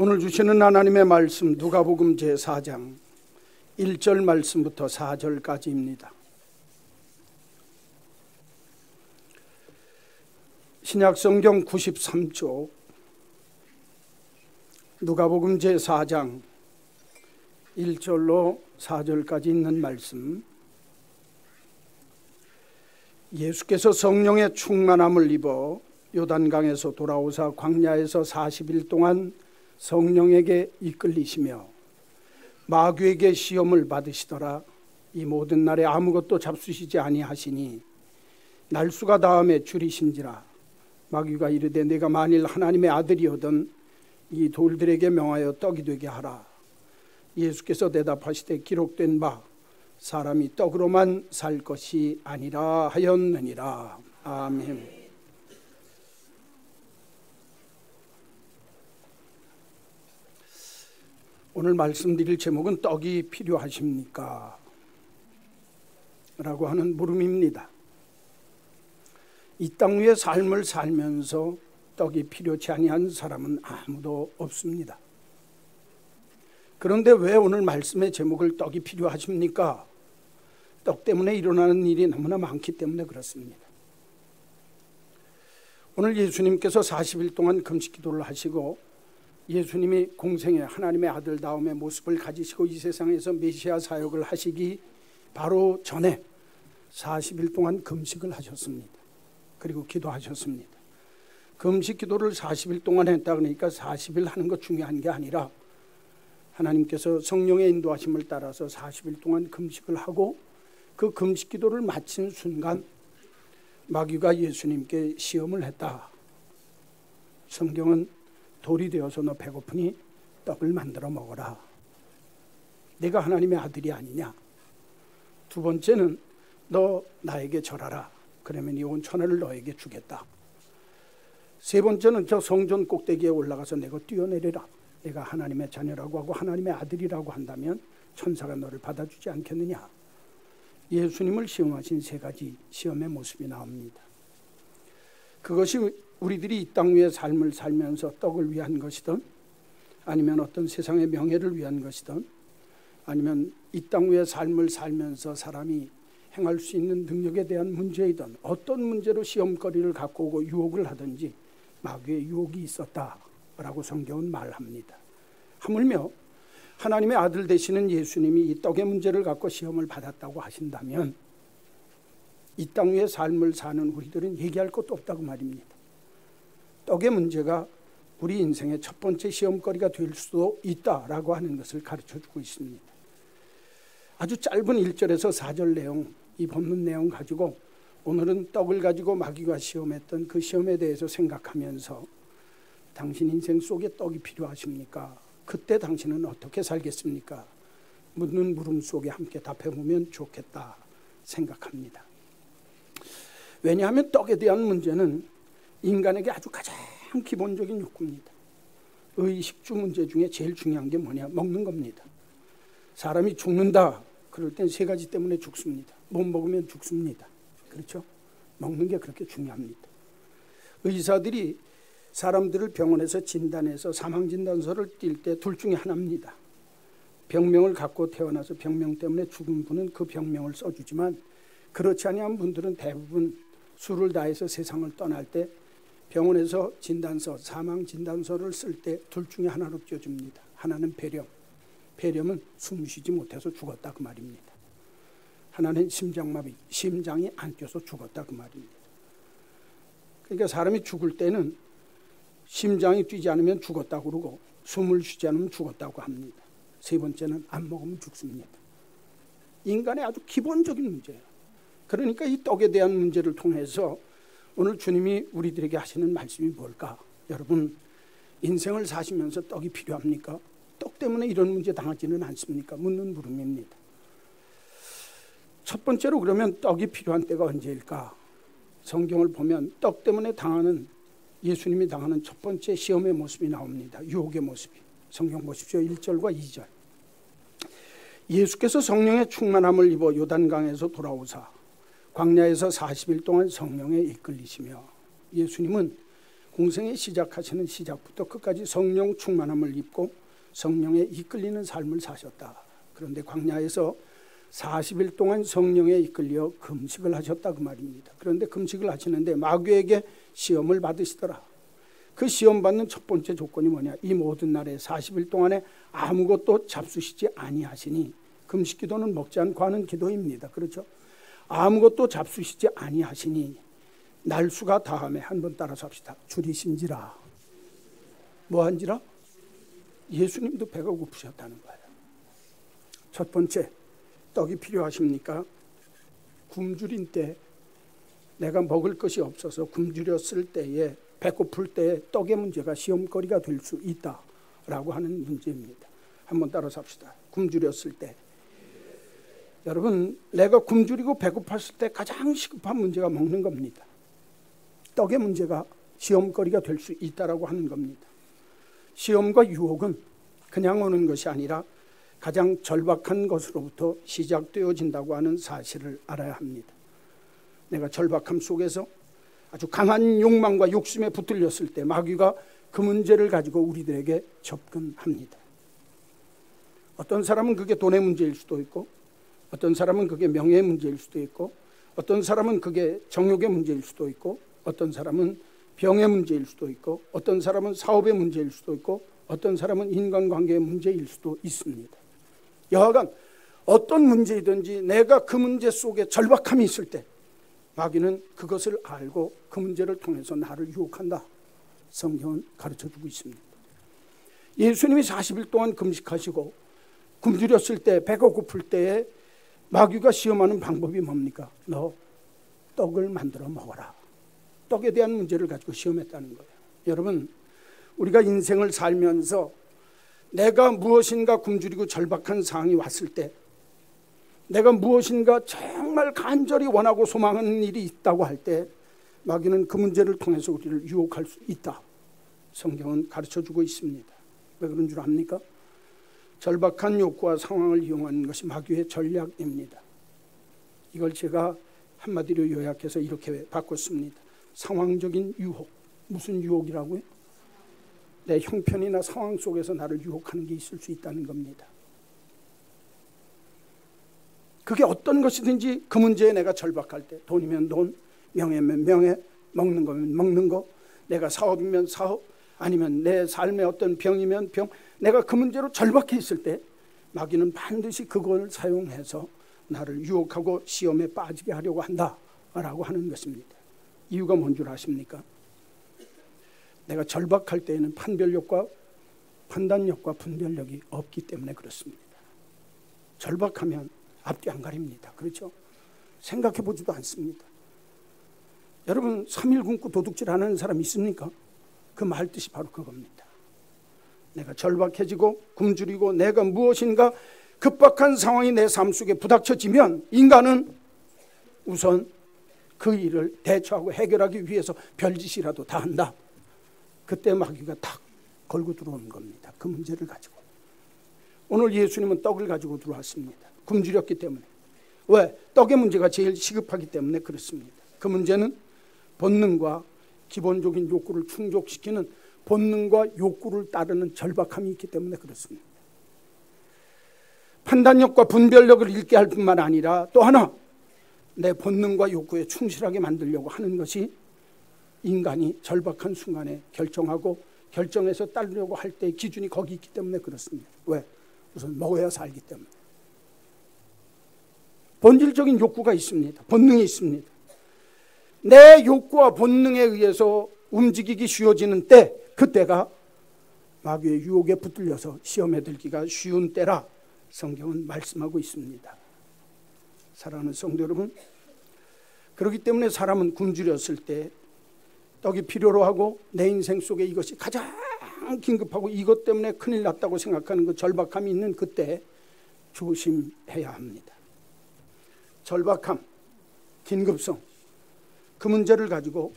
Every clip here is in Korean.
오늘 주시는 하나님의 말씀 누가복음 제4장 1절 말씀부터 4절까지입니다. 신약성경 93쪽 누가복음 제4장 1절로 4절까지 있는 말씀. 예수께서 성령의 충만함을 입어 요단강에서 돌아오사 광야에서 40일 동안 성령에게 이끌리시며 마귀에게 시험을 받으시더라. 이 모든 날에 아무것도 잡수시지 아니하시니 날수가 다음에 줄이신지라. 마귀가 이르되 내가 만일 하나님의 아들이거든 이 돌들에게 명하여 떡이 되게 하라. 예수께서 대답하시되 기록된 바 사람이 떡으로만 살 것이 아니라 하였느니라. 아멘. 오늘 말씀드릴 제목은 떡이 필요하십니까? 라고 하는 물음입니다. 이 땅 위의 삶을 살면서 떡이 필요치 아니한 사람은 아무도 없습니다. 그런데 왜 오늘 말씀의 제목을 떡이 필요하십니까? 떡 때문에 일어나는 일이 너무나 많기 때문에 그렇습니다. 오늘 예수님께서 40일 동안 금식 기도를 하시고 예수님이 공생의 하나님의 아들다움의 모습을 가지시고 이 세상에서 메시아 사역을 하시기 바로 전에 40일 동안 금식을 하셨습니다. 그리고 기도하셨습니다. 금식 기도를 40일 동안 했다 그러니까 40일 하는 것 중요한 게 아니라 하나님께서 성령의 인도하심을 따라서 40일 동안 금식을 하고 그 금식 기도를 마친 순간 마귀가 예수님께 시험을 했다. 성경은 돌이 되어서 너 배고프니 떡을 만들어 먹어라. 내가 하나님의 아들이 아니냐. 두 번째는 너 나에게 절하라. 그러면 이 온 천하를 너에게 주겠다. 세 번째는 저 성전 꼭대기에 올라가서 내가 뛰어내리라. 내가 하나님의 자녀라고 하고 하나님의 아들이라고 한다면 천사가 너를 받아주지 않겠느냐. 예수님을 시험하신 세 가지 시험의 모습이 나옵니다. 그것이 우리들이 이 땅 위의 삶을 살면서 떡을 위한 것이든 아니면 어떤 세상의 명예를 위한 것이든 아니면 이 땅 위의 삶을 살면서 사람이 행할 수 있는 능력에 대한 문제이든 어떤 문제로 시험거리를 갖고 오고 유혹을 하든지 마귀의 유혹이 있었다라고 성경은 말합니다. 하물며 하나님의 아들 되시는 예수님이 이 떡의 문제를 갖고 시험을 받았다고 하신다면 이 땅 위의 삶을 사는 우리들은 얘기할 것도 없다고 말입니다. 떡의 문제가 우리 인생의 첫 번째 시험거리가 될 수도 있다라고 하는 것을 가르쳐주고 있습니다. 아주 짧은 1절에서 4절 내용, 이 본문 내용 가지고 오늘은 떡을 가지고 마귀가 시험했던 그 시험에 대해서 생각하면서 당신 인생 속에 떡이 필요하십니까? 그때 당신은 어떻게 살겠습니까? 묻는 물음 속에 함께 답해보면 좋겠다 생각합니다. 왜냐하면 떡에 대한 문제는 인간에게 아주 가장 기본적인 욕구입니다. 의식주 문제 중에 제일 중요한 게 뭐냐? 먹는 겁니다. 사람이 죽는다 그럴 땐 세 가지 때문에 죽습니다. 못 먹으면 죽습니다. 그렇죠? 먹는 게 그렇게 중요합니다. 의사들이 사람들을 병원에서 진단해서 사망진단서를 띌 때 둘 중에 하나입니다. 병명을 갖고 태어나서 병명 때문에 죽은 분은 그 병명을 써주지만 그렇지 아니한 분들은 대부분 수를 다해서 세상을 떠날 때 병원에서 진단서, 사망진단서를 쓸 때 둘 중에 하나로 띄워줍니다. 하나는 폐렴. 폐렴은 숨 쉬지 못해서 죽었다 그 말입니다. 하나는 심장마비, 심장이 안 뛰어서 죽었다 그 말입니다. 그러니까 사람이 죽을 때는 심장이 뛰지 않으면 죽었다고 그러고 숨을 쉬지 않으면 죽었다고 합니다. 세 번째는 안 먹으면 죽습니다. 인간의 아주 기본적인 문제예요. 그러니까 이 떡에 대한 문제를 통해서 오늘 주님이 우리들에게 하시는 말씀이 뭘까? 여러분, 인생을 사시면서 떡이 필요합니까? 떡 때문에 이런 문제 당하지는 않습니까? 묻는 물음입니다. 첫 번째로 그러면 떡이 필요한 때가 언제일까? 성경을 보면 떡 때문에 당하는, 예수님이 당하는 첫 번째 시험의 모습이 나옵니다. 유혹의 모습이. 성경 보십시오. 1절과 2절. 예수께서 성령의 충만함을 입어 요단강에서 돌아오사 광야에서 40일 동안 성령에 이끌리시며. 예수님은 공생의 시작하시는 시작부터 끝까지 성령 충만함을 입고 성령에 이끌리는 삶을 사셨다. 그런데 광야에서 40일 동안 성령에 이끌려 금식을 하셨다 그 말입니다. 그런데 금식을 하시는데 마귀에게 시험을 받으시더라. 그 시험 받는 첫 번째 조건이 뭐냐? 이 모든 날에 40일 동안에 아무것도 잡수시지 아니하시니, 금식기도는 먹지 않고 하는 기도입니다. 그렇죠? 아무것도 잡수시지 아니하시니 날수가 다음에 한번 따라서 합시다. 줄이신지라. 뭐한지라? 예수님도 배가 고프셨다는 거예요. 첫 번째, 떡이 필요하십니까? 굶주린 때, 내가 먹을 것이 없어서 굶주렸을 때에, 배고플 때에 떡의 문제가 시험거리가 될 수 있다라고 하는 문제입니다. 한번 따라서 합시다. 굶주렸을 때. 여러분, 내가 굶주리고 배고팠을 때 가장 시급한 문제가 먹는 겁니다. 떡의 문제가 시험거리가 될 수 있다라고 하는 겁니다. 시험과 유혹은 그냥 오는 것이 아니라 가장 절박한 것으로부터 시작되어진다고 하는 사실을 알아야 합니다. 내가 절박함 속에서 아주 강한 욕망과 욕심에 붙들렸을 때 마귀가 그 문제를 가지고 우리들에게 접근합니다. 어떤 사람은 그게 돈의 문제일 수도 있고, 어떤 사람은 그게 명예의 문제일 수도 있고, 어떤 사람은 그게 정욕의 문제일 수도 있고, 어떤 사람은 병의 문제일 수도 있고, 어떤 사람은 사업의 문제일 수도 있고, 어떤 사람은 인간관계의 문제일 수도 있습니다. 여하간 어떤 문제이든지 내가 그 문제 속에 절박함이 있을 때 마귀는 그것을 알고 그 문제를 통해서 나를 유혹한다. 성경은 가르쳐주고 있습니다. 예수님이 40일 동안 금식하시고 굶주렸을 때, 배가 고플 때에 마귀가 시험하는 방법이 뭡니까? 너 떡을 만들어 먹어라. 떡에 대한 문제를 가지고 시험했다는 거예요. 여러분, 우리가 인생을 살면서 내가 무엇인가 굶주리고 절박한 상황이 왔을 때, 내가 무엇인가 정말 간절히 원하고 소망하는 일이 있다고 할 때 마귀는 그 문제를 통해서 우리를 유혹할 수 있다. 성경은 가르쳐주고 있습니다. 왜 그런 줄 압니까? 절박한 욕구와 상황을 이용하는 것이 마귀의 전략입니다. 이걸 제가 한마디로 요약해서 이렇게 바꿨습니다. 상황적인 유혹. 무슨 유혹이라고요? 내 형편이나 상황 속에서 나를 유혹하는 게 있을 수 있다는 겁니다. 그게 어떤 것이든지 그 문제에 내가 절박할 때, 돈이면 돈, 명예면 명예, 먹는 거면 먹는 거, 내가 사업이면 사업, 아니면 내 삶의 어떤 병이면 병, 내가 그 문제로 절박해 있을 때 마귀는 반드시 그걸 사용해서 나를 유혹하고 시험에 빠지게 하려고 한다라고 하는 것입니다. 이유가 뭔 줄 아십니까? 내가 절박할 때에는 판별력과 판단력과 분별력이 없기 때문에 그렇습니다. 절박하면 앞뒤 안 가립니다. 그렇죠? 생각해 보지도 않습니다. 여러분, 3일 굶고 도둑질 하는 사람 있습니까? 그 말 뜻이 바로 그겁니다. 내가 절박해지고 굶주리고 내가 무엇인가 급박한 상황이 내 삶 속에 부닥쳐지면 인간은 우선 그 일을 대처하고 해결하기 위해서 별짓이라도 다 한다. 그때 마귀가 탁 걸고 들어오는 겁니다. 그 문제를 가지고. 오늘 예수님은 떡을 가지고 들어왔습니다. 굶주렸기 때문에. 왜? 떡의 문제가 제일 시급하기 때문에 그렇습니다. 그 문제는 본능과 기본적인 욕구를 충족시키는 본능과 욕구를 따르는 절박함이 있기 때문에 그렇습니다. 판단력과 분별력을 잃게 할 뿐만 아니라 또 하나, 내 본능과 욕구에 충실하게 만들려고 하는 것이 인간이 절박한 순간에 결정하고 결정해서 따르려고 할 때의 기준이 거기 있기 때문에 그렇습니다. 왜? 우선 먹어야 살기 때문에. 본질적인 욕구가 있습니다. 본능이 있습니다. 내 욕구와 본능에 의해서 움직이기 쉬워지는 때, 그때가 마귀의 유혹에 붙들려서 시험에 들기가 쉬운 때라 성경은 말씀하고 있습니다. 사랑하는 성도 여러분, 그렇기 때문에 사람은 굶주렸을 때 떡이 필요로 하고 내 인생 속에 이것이 가장 긴급하고 이것 때문에 큰일 났다고 생각하는 그 절박함이 있는 그때 조심해야 합니다. 절박함, 긴급성, 그 문제를 가지고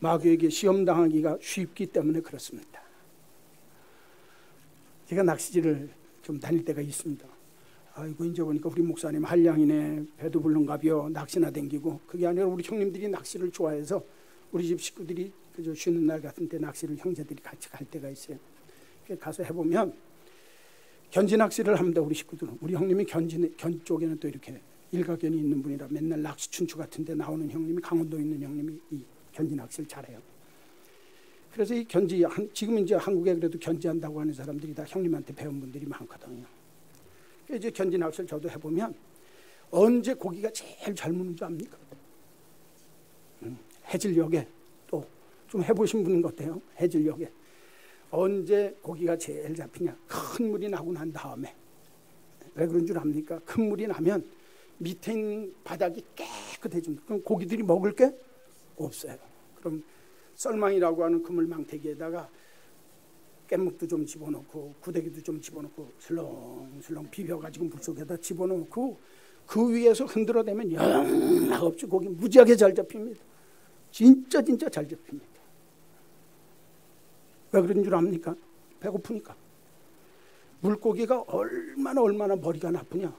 마귀에게 시험당하기가 쉽기 때문에 그렇습니다. 제가 낚시질을 좀 다닐 때가 있습니다. 아이고, 이제 보니까 우리 목사님 한량이네, 배도 불른가벼, 낚시나 댕기고. 그게 아니라 우리 형님들이 낚시를 좋아해서 우리 집 식구들이 그저 쉬는 날 같은 때 낚시를 형제들이 같이 갈 때가 있어요. 가서 해보면 견지 낚시를 합니다. 우리 식구들은. 우리 형님이 견 쪽에는 또 이렇게 일가견이 있는 분이라 맨날 낚시 춘추 같은 데 나오는 형님이, 강원도에 있는 형님이 이 견지 낚시를 잘해요. 그래서 이 견지, 지금 이제 한국에 그래도 견지한다고 하는 사람들이 다 형님한테 배운 분들이 많거든요. 이제 견지 낚시를 저도 해보면 언제 고기가 제일 잘 무는 줄 압니까? 해질녘에, 또 좀 해보신 분은 어때요? 해질녘에 언제 고기가 제일 잡히냐? 큰 물이 나고 난 다음에. 왜 그런 줄 압니까? 큰 물이 나면 밑에 있는 바닥이 깨끗해집니다. 그럼 고기들이 먹을 게 없어요. 그럼 썰망이라고 하는 그물망태기에다가 깻묵도 좀 집어넣고 구데기도 좀 집어넣고 슬렁슬렁 비벼가지고 물속에다 집어넣고 그 위에서 흔들어대면 영락없이 고기 무지하게 잘 잡힙니다. 진짜 잘 잡힙니다. 왜 그런 줄 압니까? 배고프니까. 물고기가 얼마나 머리가 나쁘냐.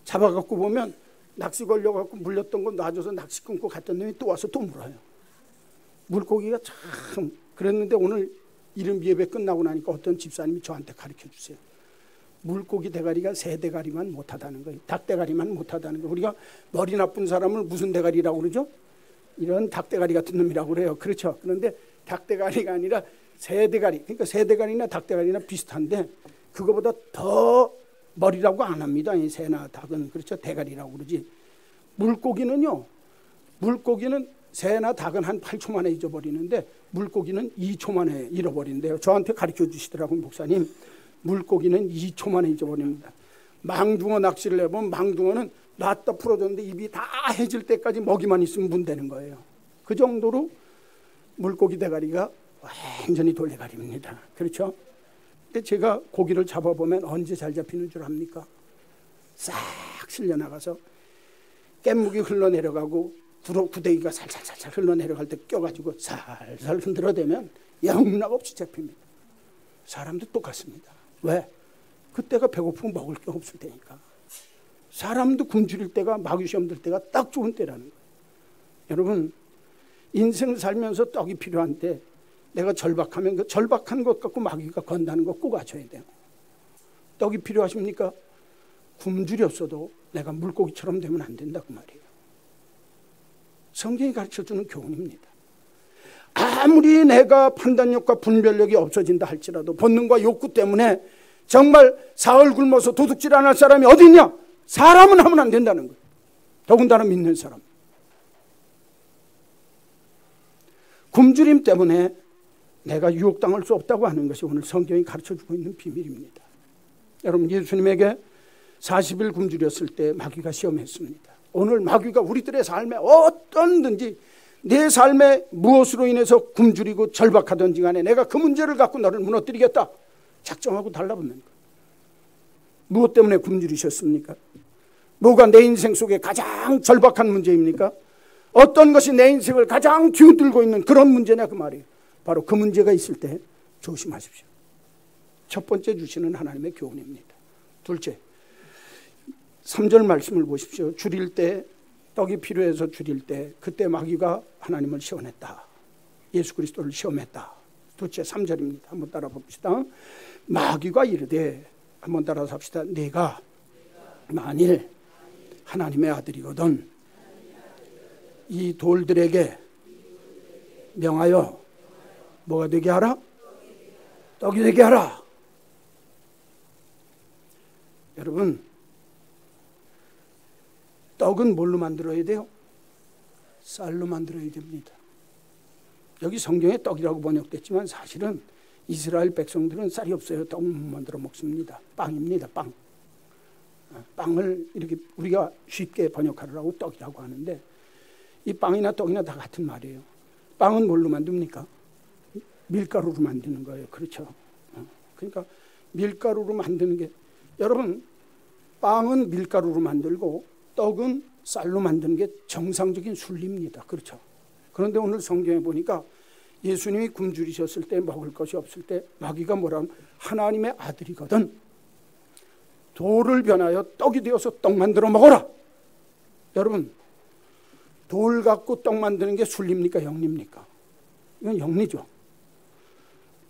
잡아갖고 보면 낚시 걸려갖고 물렸던 거 놔줘서 낚시 끊고 갔던 놈이 또 와서 또 물어요. 물고기가 참. 그랬는데 오늘 이름 예배 끝나고 나니까 어떤 집사님이 저한테 가르쳐 주세요. 물고기 대가리가 새 대가리만 못하다는 거예요. 닭 대가리만 못하다는 거예요. 우리가 머리 나쁜 사람을 무슨 대가리라고 그러죠? 이런 닭 대가리 같은 놈이라고 그래요. 그렇죠. 그런데 닭 대가리가 아니라 새 대가리. 그러니까 새 대가리나 닭 대가리나 비슷한데 그거보다 더 머리라고 안 합니다. 이 새나 닭은. 그렇죠. 대가리라고 그러지. 물고기는요. 물고기는 새나 닭은 한 8초 만에 잊어버리는데 물고기는 2초 만에 잃어버린대요. 저한테 가르쳐 주시더라고요. 목사님. 물고기는 2초 만에 잊어버립니다. 망둥어 낚시를 해보면 망둥어는 놨다 풀어줬는데 입이 다 해질 때까지 먹이만 있으면 문대는 거예요. 그 정도로 물고기 대가리가 완전히 돌대가리입니다. 그렇죠? 근데 제가 고기를 잡아보면 언제 잘 잡히는 줄 압니까? 싹 쓸려나가서 깻묵이 흘러내려가고 구데기가 살살 흘러내려갈 때 껴가지고 살살 흔들어대면 영락없이 잡힙니다. 사람도 똑같습니다. 왜? 그때가 배고프고 먹을 게 없을 때니까. 사람도 굶주릴 때가, 마귀 시험 들 때가 딱 좋은 때라는 거예요. 여러분, 인생 살면서 떡이 필요한데 내가 절박하면 그 절박한 것 갖고 마귀가 건다는 거 꼭 아셔야 돼요. 떡이 필요하십니까? 굶주렸어도 내가 물고기처럼 되면 안 된다 그 말이에요. 성경이 가르쳐주는 교훈입니다. 아무리 내가 판단력과 분별력이 없어진다 할지라도 본능과 욕구 때문에 정말 사흘 굶어서 도둑질 안 할 사람이 어디 있냐? 사람은 하면 안 된다는 거예요. 더군다나 믿는 사람. 굶주림 때문에 내가 유혹당할 수 없다고 하는 것이 오늘 성경이 가르쳐주고 있는 비밀입니다. 여러분, 예수님에게 40일 굶주렸을 때 마귀가 시험했습니다. 오늘 마귀가 우리들의 삶에 어떤든지 내 삶에 무엇으로 인해서 굶주리고 절박하든지 간에 내가 그 문제를 갖고 너를 무너뜨리겠다 작정하고 달라붙는 거예요. 무엇 때문에 굶주리셨습니까? 뭐가 내 인생 속에 가장 절박한 문제입니까? 어떤 것이 내 인생을 가장 뒤흔들고 있는 그런 문제냐 그 말이에요. 바로 그 문제가 있을 때 조심하십시오. 첫 번째 주시는 하나님의 교훈입니다. 둘째, 3절 말씀을 보십시오. 줄일 때, 떡이 필요해서 줄일 때 그때 마귀가 하나님을 시험했다. 예수 그리스도를 시험했다. 둘째 3절입니다. 한번 따라 봅시다. 마귀가 이르되, 한번 따라서 합시다. 네가 만일 하나님의 아들이거든 이 돌들에게 명하여 뭐가 되게 하라? 떡이 되게 하라. 여러분, 떡은 뭘로 만들어야 돼요? 쌀로 만들어야 됩니다. 여기 성경에 떡이라고 번역됐지만 사실은 이스라엘 백성들은 쌀이 없어요. 떡 만들어 먹습니다. 빵입니다. 빵. 빵을 이렇게 우리가 쉽게 번역하라고 떡이라고 하는데 이 빵이나 떡이나 다 같은 말이에요. 빵은 뭘로 만듭니까? 밀가루로 만드는 거예요. 그렇죠? 그러니까 밀가루로 만드는 게, 여러분, 빵은 밀가루로 만들고 떡은 쌀로 만드는 게 정상적인 순리입니다. 그렇죠? 그런데 오늘 성경에 보니까 예수님이 굶주리셨을 때 먹을 것이 없을 때 마귀가 뭐라면 하나님의 아들이거든 돌을 변하여 떡이 되어서 떡 만들어 먹어라. 여러분, 돌 갖고 떡 만드는 게 순리입니까? 영리입니까? 이건 영리죠.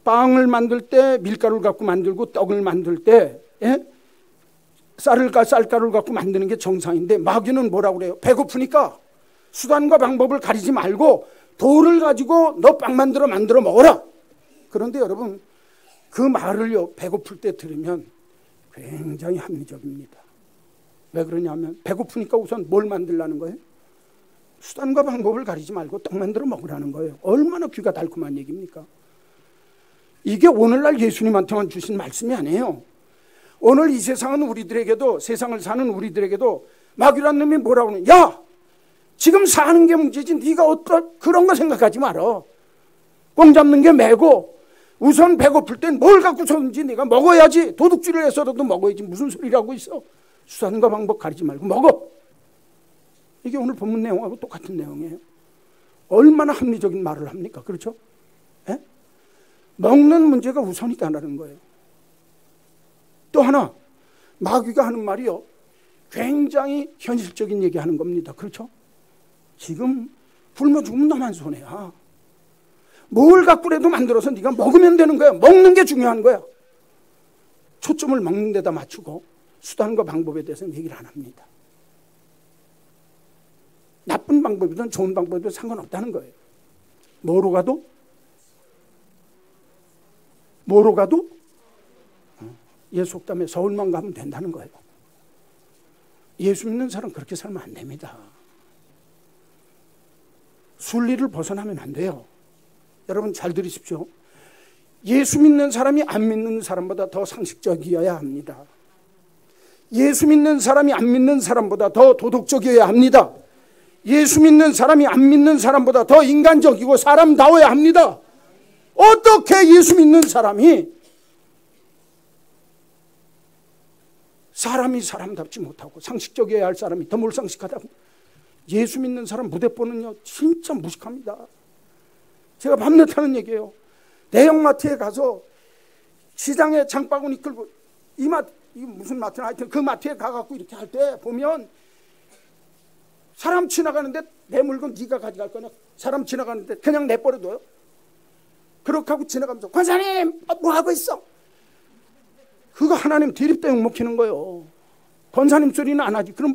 빵을 만들 때 밀가루를 갖고 만들고 떡을 만들 때 쌀가루를 갖고 만드는 게 정상인데 마귀는 뭐라고 그래요? 배고프니까 수단과 방법을 가리지 말고 돌을 가지고 너 빵 만들어 먹어라. 그런데 여러분 그 말을요 배고플 때 들으면 굉장히 합리적입니다. 왜 그러냐면 배고프니까 우선 뭘 만들라는 거예요? 수단과 방법을 가리지 말고 떡 만들어 먹으라는 거예요. 얼마나 귀가 달콤한 얘기입니까? 이게 오늘날 예수님한테만 주신 말씀이 아니에요. 오늘 이 세상은 우리들에게도, 세상을 사는 우리들에게도 마귀란 놈이 뭐라고 하는, 야 지금 사는 게 문제지 네가 어떤 그런 거 생각하지 마라. 꽁 잡는 게 매고 우선 배고플 땐 뭘 갖고서든지 네가 먹어야지. 도둑질을 해서라도 먹어야지. 무슨 소리라고 있어. 수단과 방법 가리지 말고 먹어. 이게 오늘 본문 내용하고 똑같은 내용이에요. 얼마나 합리적인 말을 합니까? 그렇죠? 에? 먹는 문제가 우선이다라는 거예요. 또 하나 마귀가 하는 말이요 굉장히 현실적인 얘기하는 겁니다. 그렇죠? 지금 굶어 죽으면 너만 손해야. 뭘 갖고라도 만들어서 네가 먹으면 되는 거야. 먹는 게 중요한 거야. 초점을 먹는 데다 맞추고 수단과 방법에 대해서는 얘기를 안 합니다. 나쁜 방법이든 좋은 방법이든 상관없다는 거예요. 뭐로 가도? 예수 속담에 서울만 가면 된다는 거예요. 예수 믿는 사람 그렇게 살면 안 됩니다. 순리를 벗어나면 안 돼요. 여러분 잘 들으십시오. 예수 믿는 사람이 안 믿는 사람보다 더 상식적이어야 합니다. 예수 믿는 사람이 안 믿는 사람보다 더 도덕적이어야 합니다. 예수 믿는 사람이 안 믿는 사람보다 더 인간적이고 사람다워야 합니다. 어떻게 예수 믿는 사람이 사람답지 못하고 상식적이어야 할 사람이 더 몰상식하다고. 예수 믿는 사람 무대뽀는요 진짜 무식합니다. 제가 밤낮 하는 얘기예요. 대형마트에 가서 시장에 장바구니 끌고 이 무슨 마트나 하여튼 그 마트에 가갖고 이렇게 할 때 보면 사람 지나가는데 내 물건 네가 가져갈 거냐. 사람 지나가는데 그냥 내버려둬요. 그렇게 하고 지나가면서 권사님 뭐 하고 있어? 그거 하나님 대립다 욕먹히는 거예요. 권사님 소리는 안 하지. 그럼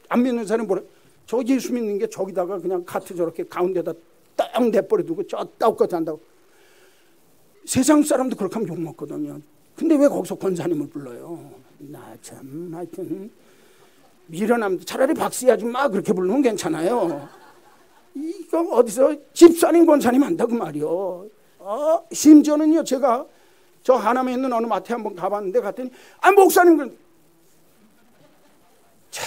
안 믿는 사람이 뭐래? 저 예수 믿는 게 저기다가 그냥 카트 저렇게 가운데다 딱 내버려두고 저 따오까지 한다고. 세상 사람도 그렇게 하면 욕먹거든요. 근데 왜 거기서 권사님을 불러요? 나 참 하여튼 미련하면 차라리 박씨 아줌마 그렇게 부르면 괜찮아요. 이거 어디서 집사님 권사님 한다고 말이요. 심지어는요 제가 저 하남에 있는 어느 마트에 한번 가봤는데 갔더니 목사님 참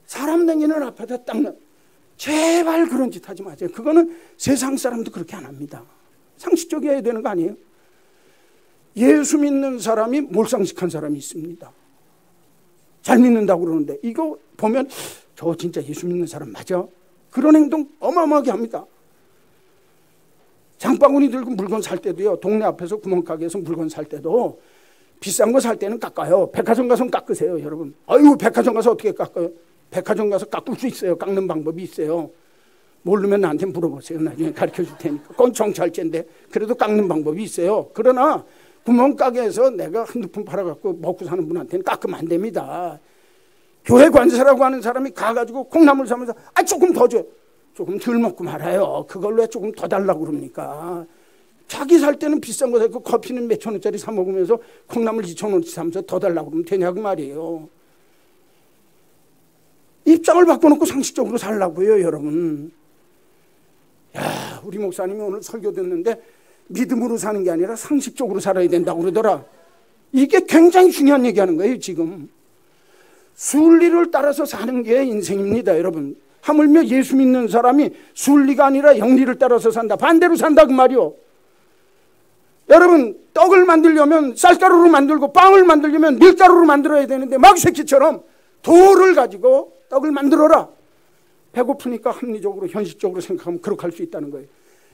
사람 다니는 앞에다 딱 제발 그런 짓 하지 마세요. 그거는 세상 사람도 그렇게 안 합니다. 상식적이어야 되는 거 아니에요? 예수 믿는 사람이 몰상식한 사람이 있습니다. 잘 믿는다고 그러는데 이거 보면 저 진짜 예수 믿는 사람 맞아? 그런 행동 어마어마하게 합니다. 장바구니 들고 물건 살 때도요. 동네 앞에서 구멍가게에서 물건 살 때도 비싼 거 살 때는 깎아요. 백화점 가서 깎으세요 여러분. 아유 백화점 가서 어떻게 깎아요? 백화점 가서 깎을 수 있어요. 깎는 방법이 있어요. 모르면 나한테 물어보세요. 나중에 가르쳐 줄 테니까. 그건 정찰제인데 그래도 깎는 방법이 있어요. 그러나 구멍가게에서 내가 한두 푼 팔아갖고 먹고 사는 분한테는 깎으면 안 됩니다. 교회 관세라고 하는 사람이 가가지고 콩나물 사면서 조금 더 줘. 조금 덜 먹고 말아요. 그걸로 왜 조금 더 달라고 그럽니까? 자기 살 때는 비싼 거 사고 커피는 몇천 원짜리 사 먹으면서 콩나물 2천 원치 사면서 더 달라고 그러면 되냐고 말이에요. 입장을 바꿔놓고 상식적으로 살라고요 여러분. 야, 우리 목사님이 오늘 설교 듣는데 믿음으로 사는 게 아니라 상식적으로 살아야 된다고 그러더라. 이게 굉장히 중요한 얘기하는 거예요 지금. 순리를 따라서 사는 게 인생입니다 여러분. 하물며 예수 믿는 사람이 순리가 아니라 영리를 따라서 산다. 반대로 산다 그 말이요. 여러분 떡을 만들려면 쌀가루로 만들고 빵을 만들려면 밀가루로 만들어야 되는데 마귀새끼처럼 돌을 가지고 떡을 만들어라. 배고프니까 합리적으로 현실적으로 생각하면 그렇게 할 수 있다는 거예요.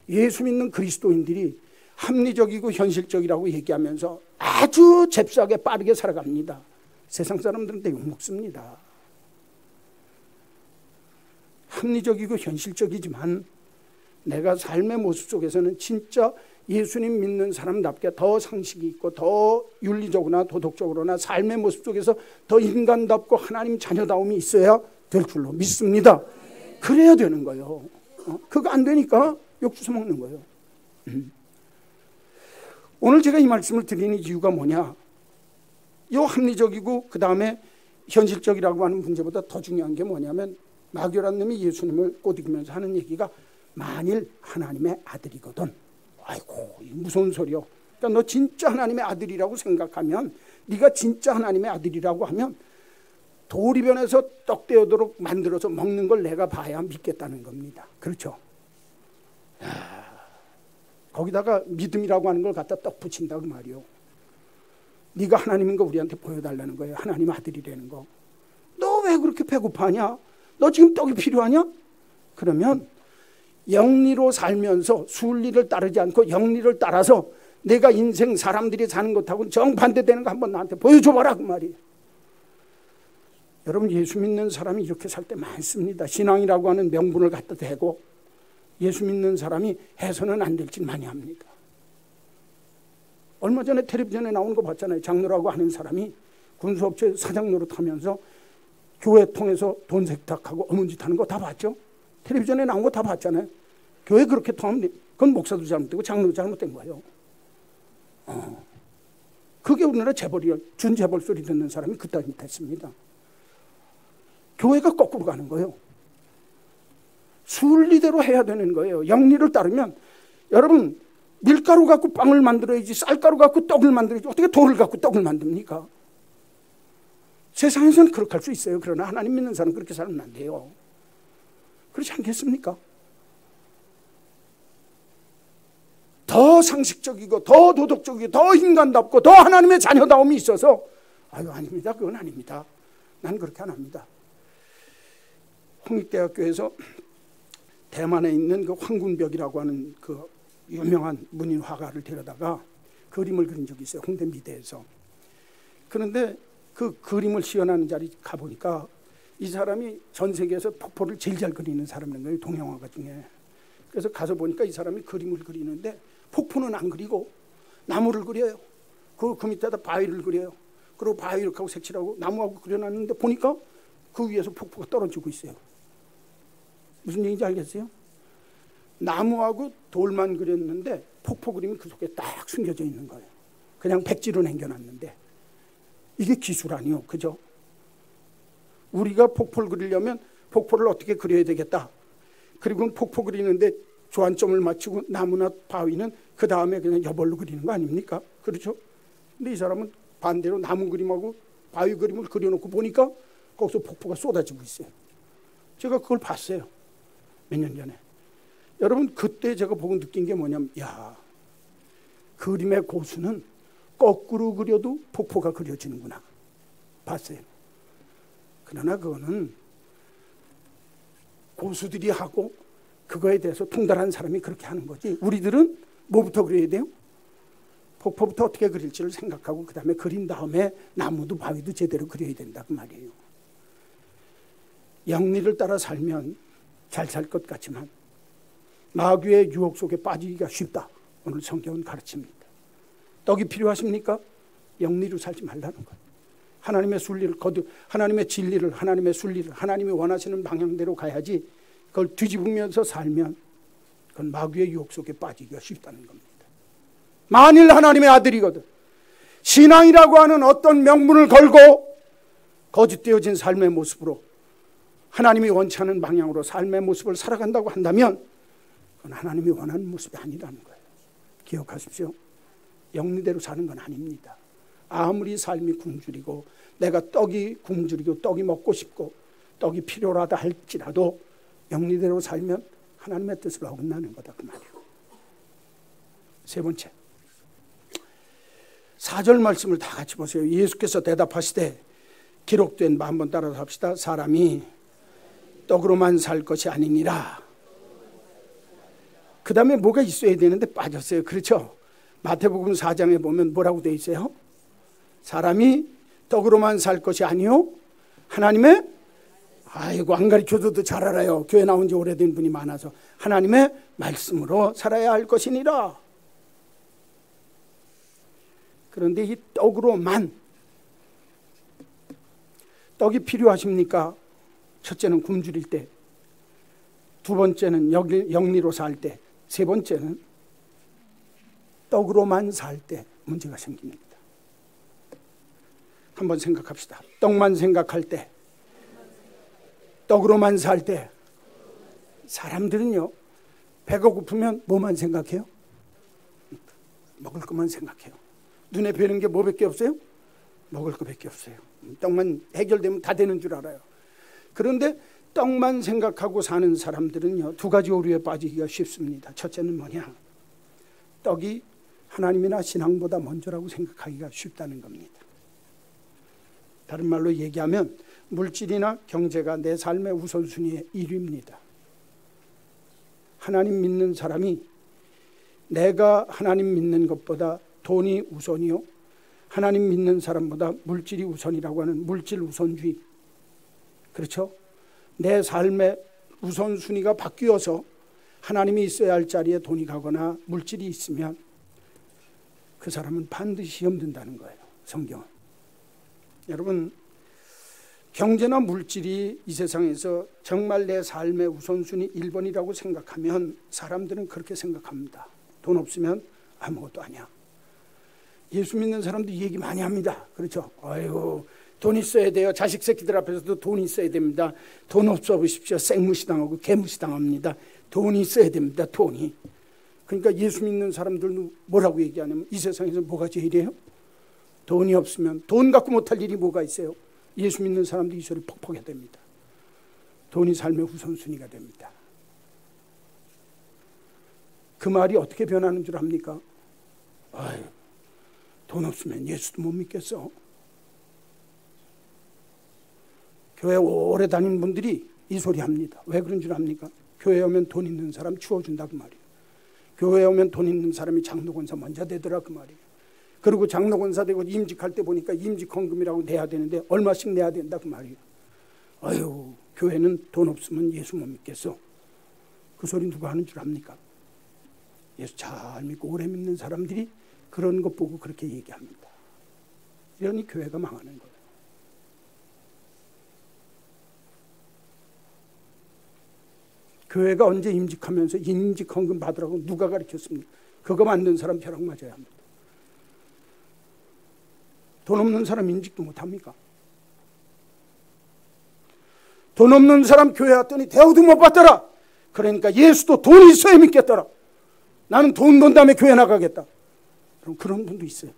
예수 믿는 그리스도인들이 합리적이고 현실적이라고 얘기하면서 아주 잽싸게 빠르게 살아갑니다. 세상 사람들은 욕먹습니다. 합리적이고 현실적이지만 내가 삶의 모습 속에서는 진짜 예수님 믿는 사람답게 더 상식이 있고 더 윤리적으로나 도덕적으로나 삶의 모습 속에서 더 인간답고 하나님 자녀다움이 있어야 될 줄로 믿습니다. 그래야 되는 거예요. 그거 안 되니까 욕주서 먹는 거예요. 오늘 제가 이 말씀을 드리는 이유가 뭐냐, 이 합리적이고 그 다음에 현실적이라고 하는 문제보다 더 중요한 게 뭐냐면, 마귀라는 놈이 예수님을 꼬드기면서 하는 얘기가 만일 하나님의 아들이거든. 아이고 무서운 소리요. 그러니까 너 진짜 하나님의 아들이라고 생각하면, 네가 진짜 하나님의 아들이라고 하면 도리변에서 떡 되어도록 만들어서 먹는 걸 내가 봐야 믿겠다는 겁니다. 그렇죠? 거기다가 믿음이라고 하는 걸 갖다 떡 붙인다 그 말이요. 네가 하나님인 거 우리한테 보여달라는 거예요. 하나님 아들이라는 거. 너 왜 그렇게 배고파하냐? 너 지금 떡이 필요하냐? 그러면 영리로 살면서 순리를 따르지 않고 영리를 따라서 내가 인생 사람들이 사는 것하고는 정반대되는 거 한번 나한테 보여줘봐라 그 말이에요. 여러분, 예수 믿는 사람이 이렇게 살 때 많습니다. 신앙이라고 하는 명분을 갖다 대고 예수 믿는 사람이 해서는 안 될 짓 많이 합니다. 얼마 전에 텔레비전에 나오는 거 봤잖아요. 장로라고 하는 사람이 군수업체 사장 노릇하면서 교회 통해서 돈 세탁하고 어문짓하는 거 다 봤죠? 텔레비전에 나온 거 다 봤잖아요. 교회 그렇게 통하면 그건 목사도 잘못되고 장로도 잘못된 거예요. 그게 우리나라 재벌이야. 준재벌 소리 듣는 사람이 그따위 됐습니다. 교회가 거꾸로 가는 거예요. 순리대로 해야 되는 거예요. 영리를 따르면, 여러분 밀가루 갖고 빵을 만들어야지 쌀가루 갖고 떡을 만들어야지 어떻게 돌을 갖고 떡을 만듭니까? 세상에서는 그렇게 할 수 있어요. 그러나 하나님 믿는 사람은 그렇게 살면 안 돼요. 그렇지 않겠습니까? 더 상식적이고 더 도덕적이고 더 인간답고 더 하나님의 자녀다움이 있어서 아유 아닙니다. 그건 아닙니다. 난 그렇게 안 합니다. 홍익대학교에서 대만에 있는 그 황군벽이라고 하는 그 유명한 문인 화가를 데려다가 그림을 그린 적이 있어요. 홍대 미대에서. 그런데 그 그림을 시연하는 자리 가보니까 이 사람이 전 세계에서 폭포를 제일 잘 그리는 사람인 거예요. 동양화가 중에. 그래서 가서 보니까 이 사람이 그림을 그리는데 폭포는 안 그리고 나무를 그려요. 그 밑에다 바위를 그려요. 그리고 바위 이렇게 하고 색칠하고 나무하고 그려놨는데 보니까 그 위에서 폭포가 떨어지고 있어요. 무슨 얘기인지 알겠어요? 나무하고 돌만 그렸는데 폭포 그림이 그 속에 딱 숨겨져 있는 거예요. 그냥 백지로 남겨놨는데. 이게 기술 아니요, 그죠? 우리가 폭포를 그리려면 폭포를 어떻게 그려야 되겠다. 그리고 폭포 그리는데 조안점을 맞추고 나무나 바위는 그 다음에 그냥 여벌로 그리는 거 아닙니까? 그렇죠? 근데 이 사람은 반대로 나무 그림하고 바위 그림을 그려놓고 보니까 거기서 폭포가 쏟아지고 있어요. 제가 그걸 봤어요. 몇 년 전에. 여러분, 그때 제가 보고 느낀 게 뭐냐면, 야, 그림의 고수는 거꾸로 그려도 폭포가 그려지는구나. 봤어요. 그러나 그거는 고수들이 하고 그거에 대해서 통달한 사람이 그렇게 하는 거지. 우리들은 뭐부터 그려야 돼요? 폭포부터 어떻게 그릴지를 생각하고 그 다음에 그린 다음에 나무도 바위도 제대로 그려야 된다 그 말이에요. 영리를 따라 살면 잘 살 것 같지만 마귀의 유혹 속에 빠지기가 쉽다. 오늘 성경은 가르칩니다. 떡이 필요하십니까? 영리로 살지 말라는 거예요. 하나님의 순리를 하나님의 진리를, 하나님의 순리를, 하나님이 원하시는 방향대로 가야지 그걸 뒤집으면서 살면 그건 마귀의 유혹 속에 빠지기가 쉽다는 겁니다. 만일 하나님의 아들이거든 신앙이라고 하는 어떤 명분을 걸고 거짓되어진 삶의 모습으로 하나님이 원치 않은 방향으로 삶의 모습을 살아간다고 한다면 그건 하나님이 원하는 모습이 아니라는 거예요. 기억하십시오. 영리대로 사는 건 아닙니다. 아무리 삶이 굶주리고 내가 떡이 굶주리고 떡이 먹고 싶고 떡이 필요하다 할지라도 영리대로 살면 하나님의 뜻을 어긋나는 거다 그 말이에요. 세 번째, 4절 말씀을 다 같이 보세요. 예수께서 대답하시되 기록된 바 한번 따라서 합시다. 사람이 떡으로만 살 것이 아니니라. 그 다음에 뭐가 있어야 되는데 빠졌어요. 그렇죠? 마태복음 4장에 보면 뭐라고 되어 있어요? 사람이 떡으로만 살 것이 아니요 하나님의 아이고 안 가르쳐줘도 잘 알아요. 교회 나온 지 오래된 분이 많아서. 하나님의 말씀으로 살아야 할 것이니라. 그런데 이 떡으로만, 떡이 필요하십니까? 첫째는 굶주릴 때, 두 번째는 영리로 살 때, 세 번째는 떡으로만 살 때 문제가 생깁니다. 한번 생각합시다. 떡만 생각할 때, 떡으로만 살 때, 사람들은요 배가 고프면 뭐만 생각해요? 먹을 것만 생각해요. 눈에 뵈는 게 뭐밖에 없어요? 먹을 것밖에 없어요. 떡만 해결되면 다 되는 줄 알아요. 그런데 떡만 생각하고 사는 사람들은요 두 가지 오류에 빠지기가 쉽습니다. 첫째는 뭐냐? 떡이 하나님이나 신앙보다 먼저라고 생각하기가 쉽다는 겁니다. 다른 말로 얘기하면 물질이나 경제가 내 삶의 우선순위의 1위입니다. 하나님 믿는 사람이 내가 하나님 믿는 것보다 돈이 우선이요, 하나님 믿는 사람보다 물질이 우선이라고 하는 물질 우선주의, 그렇죠? 내 삶의 우선순위가 바뀌어서 하나님이 있어야 할 자리에 돈이 가거나 물질이 있으면 그 사람은 반드시 시험 든다는 거예요. 성경은. 여러분, 경제나 물질이 이 세상에서 정말 내 삶의 우선순위 1번이라고 생각하면 사람들은 그렇게 생각합니다. 돈 없으면 아무것도 아니야. 예수 믿는 사람도 얘기 많이 합니다. 그렇죠? 아이고 돈 있어야 돼요. 자식 새끼들 앞에서도 돈 있어야 됩니다. 돈 없어 보십시오. 생무시 당하고 개무시 당합니다. 돈이 있어야 됩니다. 돈이. 그러니까 예수 믿는 사람들도 뭐라고 얘기하냐면 이 세상에서 뭐가 제일이에요? 돈이 없으면, 돈 갖고 못할 일이 뭐가 있어요? 예수 믿는 사람도 이 소리 퍽퍽해야 됩니다. 돈이 삶의 우선순위가 됩니다. 그 말이 어떻게 변하는 줄 압니까? 아유, 돈 없으면 예수도 못 믿겠어. 교회 오래 다닌 분들이 이 소리 합니다. 왜 그런 줄 압니까? 교회 오면 돈 있는 사람 치워준다 그 말이에요. 교회 오면 돈 있는 사람이 장로권사 먼저 되더라 그 말이에요. 그리고 장로권사 되고 임직할 때 보니까 임직헌금이라고 내야 되는데 얼마씩 내야 된다 그 말이에요. 아유, 교회는 돈 없으면 예수 못 믿겠어. 그 소리 누가 하는 줄 압니까? 예수 잘 믿고 오래 믿는 사람들이 그런 것 보고 그렇게 얘기합니다. 이러니 교회가 망하는 거예요. 교회가 언제 임직하면서 임직헌금 받으라고 누가 가르쳤습니까? 그거 만든 사람 벼락 맞아야 합니다. 돈 없는 사람 임직도 못합니까? 돈 없는 사람 교회 왔더니 대우도 못 받더라. 그러니까 예수도 돈이 있어야 믿겠더라. 나는 돈 번 다음에 교회 나가겠다. 그럼 그런 분도 있어요.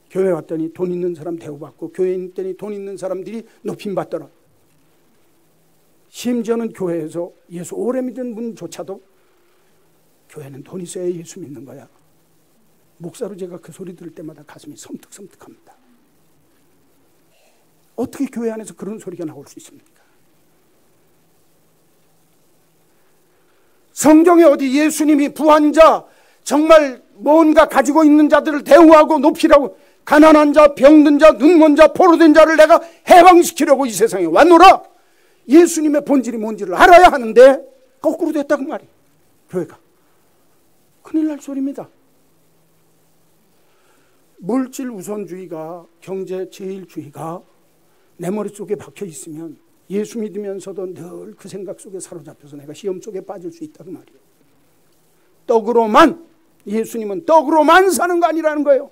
교회 왔더니 돈 있는 사람 대우받고 교회 있더니 돈 있는 사람들이 높임받더라. 심지어는 교회에서 예수 오래 믿은 분조차도 교회는 돈 있어야 예수 믿는 거야. 목사로 제가 그 소리 들을 때마다 가슴이 섬뜩섬뜩합니다. 어떻게 교회 안에서 그런 소리가 나올 수 있습니까? 성경에 어디 예수님이 부한 자, 정말 뭔가 가지고 있는 자들을 대우하고 높이라고, 가난한 자, 병든 자, 눈먼 자, 포로된 자를 내가 해방시키려고 이 세상에 왔노라. 예수님의 본질이 뭔지를 알아야 하는데 거꾸로 됐다고 말이에요. 교회가. 큰일 날 소리입니다. 물질 우선주의가, 경제 제일주의가 내 머릿속에 박혀 있으면 예수 믿으면서도 늘 그 생각 속에 사로잡혀서 내가 시험 속에 빠질 수 있다고 말이에요. 떡으로만, 예수님은 떡으로만 사는 거 아니라는 거예요.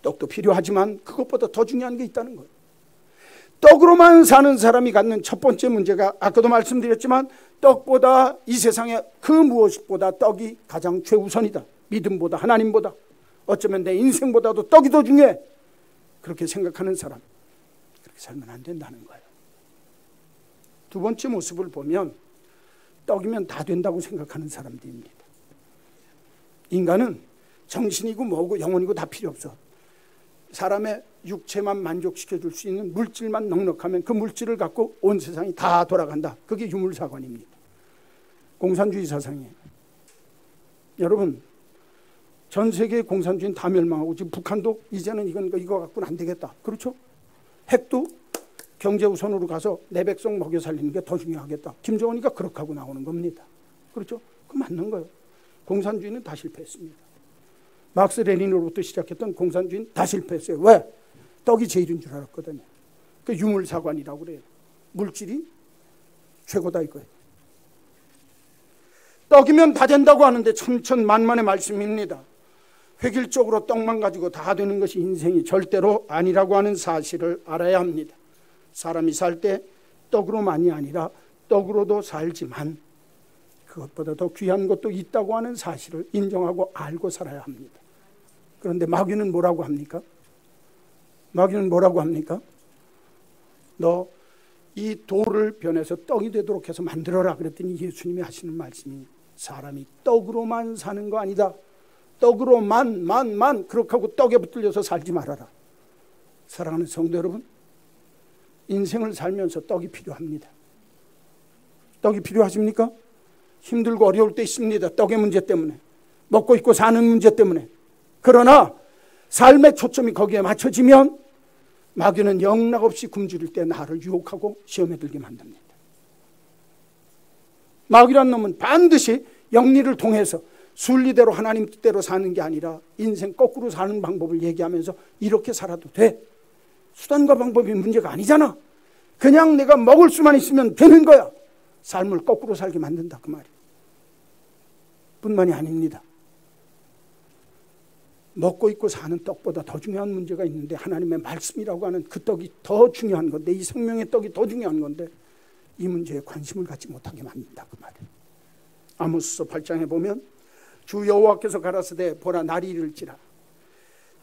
떡도 필요하지만 그것보다 더 중요한 게 있다는 거예요. 떡으로만 사는 사람이 갖는 첫 번째 문제가, 아까도 말씀드렸지만 떡보다, 이 세상에 그 무엇보다 떡이 가장 최우선이다. 믿음보다, 하나님보다, 어쩌면 내 인생보다도 떡이 더 중요해. 그렇게 생각하는 사람, 그렇게 살면 안 된다는 거예요. 두 번째 모습을 보면 떡이면 다 된다고 생각하는 사람들입니다. 인간은 정신이고 뭐고 영혼이고 다 필요 없어. 사람의 육체만 만족시켜줄 수 있는 물질만 넉넉하면 그 물질을 갖고 온 세상이 다 돌아간다. 그게 유물사관입니다. 공산주의 사상이에요. 여러분, 전 세계의 공산주의는 다 멸망하고 지금 북한도 이제는 이거 갖고는 안 되겠다. 그렇죠? 핵도 경제 우선으로 가서 내 백성 먹여 살리는 게 더 중요하겠다. 김정은이가 그렇게 하고 나오는 겁니다. 그렇죠? 그 맞는 거예요. 공산주의는 다 실패했습니다. 막스 레닌으로부터 시작했던 공산주의는 다 실패했어요. 왜? 떡이 제일인 줄 알았거든요. 그 유물사관이라고 그래요. 물질이 최고다 이거예요. 떡이면 다 된다고 하는데 천천만만의 말씀입니다. 획일적으로 떡만 가지고 다 되는 것이 인생이 절대로 아니라고 하는 사실을 알아야 합니다. 사람이 살 때 떡으로만이 아니라 떡으로도 살지만 그것보다 더 귀한 것도 있다고 하는 사실을 인정하고 알고 살아야 합니다. 그런데 마귀는 뭐라고 합니까? 마귀는 뭐라고 합니까? 너 이 돌을 변해서 떡이 되도록 해서 만들어라 그랬더니 예수님이 하시는 말씀이 사람이 떡으로만 사는 거 아니다. 떡으로만 그렇게 하고 떡에 붙들려서 살지 말아라. 사랑하는 성도 여러분, 인생을 살면서 떡이 필요합니다. 떡이 필요하십니까? 힘들고 어려울 때 있습니다. 떡의 문제 때문에, 먹고 입고 사는 문제 때문에. 그러나 삶의 초점이 거기에 맞춰지면 마귀는 영락없이 굶주릴 때 나를 유혹하고 시험에 들게 만듭니다. 마귀란 놈은 반드시 영리를 통해서 순리대로 하나님 뜻대로 사는 게 아니라 인생 거꾸로 사는 방법을 얘기하면서 이렇게 살아도 돼. 수단과 방법이 문제가 아니잖아. 그냥 내가 먹을 수만 있으면 되는 거야. 삶을 거꾸로 살게 만든다 그 말이에요. 뿐만이 아닙니다. 먹고 입고 사는 떡보다 더 중요한 문제가 있는데 하나님의 말씀이라고 하는 그 떡이 더 중요한 건데, 이 생명의 떡이 더 중요한 건데 이 문제에 관심을 갖지 못하게 만든다 그 말이에요. 아모스서 8장에 보면 주 여호와께서 가라사대 보라 날이 이를지라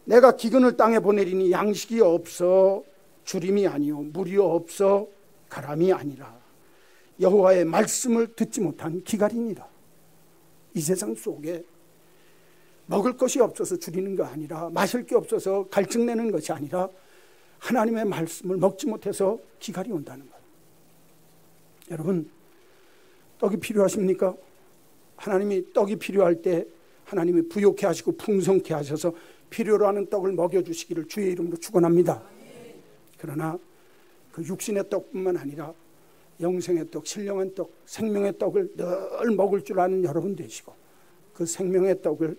내가 기근을 땅에 보내리니 양식이 없어 주림이 아니요 물이 없어 가람이 아니라 여호와의 말씀을 듣지 못한 기갈이니라. 이 세상 속에 먹을 것이 없어서 줄이는 거 아니라, 마실 게 없어서 갈증내는 것이 아니라 하나님의 말씀을 먹지 못해서 기갈이 온다는 거예요. 여러분, 떡이 필요하십니까? 하나님이 떡이 필요할 때 하나님이 부욕해 하시고 풍성케 하셔서 필요로 하는 떡을 먹여주시기를 주의 이름으로 축원합니다. 그러나 그 육신의 떡뿐만 아니라 영생의 떡, 신령한 떡, 생명의 떡을 늘 먹을 줄 아는 여러분 되시고 그 생명의 떡을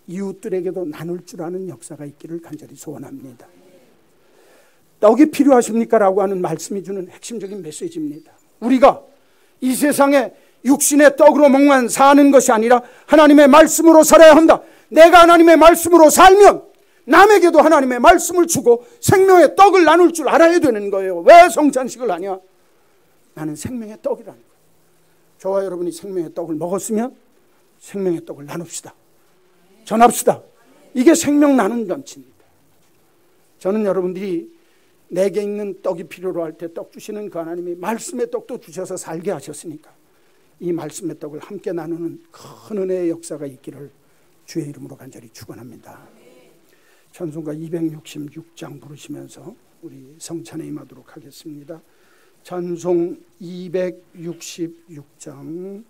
이웃들에게도 나눌 줄 아는 역사가 있기를 간절히 소원합니다. 떡이 필요하십니까? 라고 하는 말씀이 주는 핵심적인 메시지입니다. 우리가 이 세상에 육신의 떡으로 먹만 사는 것이 아니라 하나님의 말씀으로 살아야 한다. 내가 하나님의 말씀으로 살면 남에게도 하나님의 말씀을 주고 생명의 떡을 나눌 줄 알아야 되는 거예요. 왜 성찬식을 하냐? 나는 생명의 떡이라는 거예요. 저와 여러분이 생명의 떡을 먹었으면 생명의 떡을 나눕시다. 전합시다. 이게 생명 나누는 잔치입니다. 저는 여러분들이 내게 있는 떡이 필요로 할 때 떡 주시는 그 하나님이 말씀의 떡도 주셔서 살게 하셨으니까 이 말씀의 떡을 함께 나누는 큰 은혜의 역사가 있기를 주의 이름으로 간절히 축원합니다. 찬송가 266장 부르시면서 우리 성찬에 임하도록 하겠습니다. 찬송 266장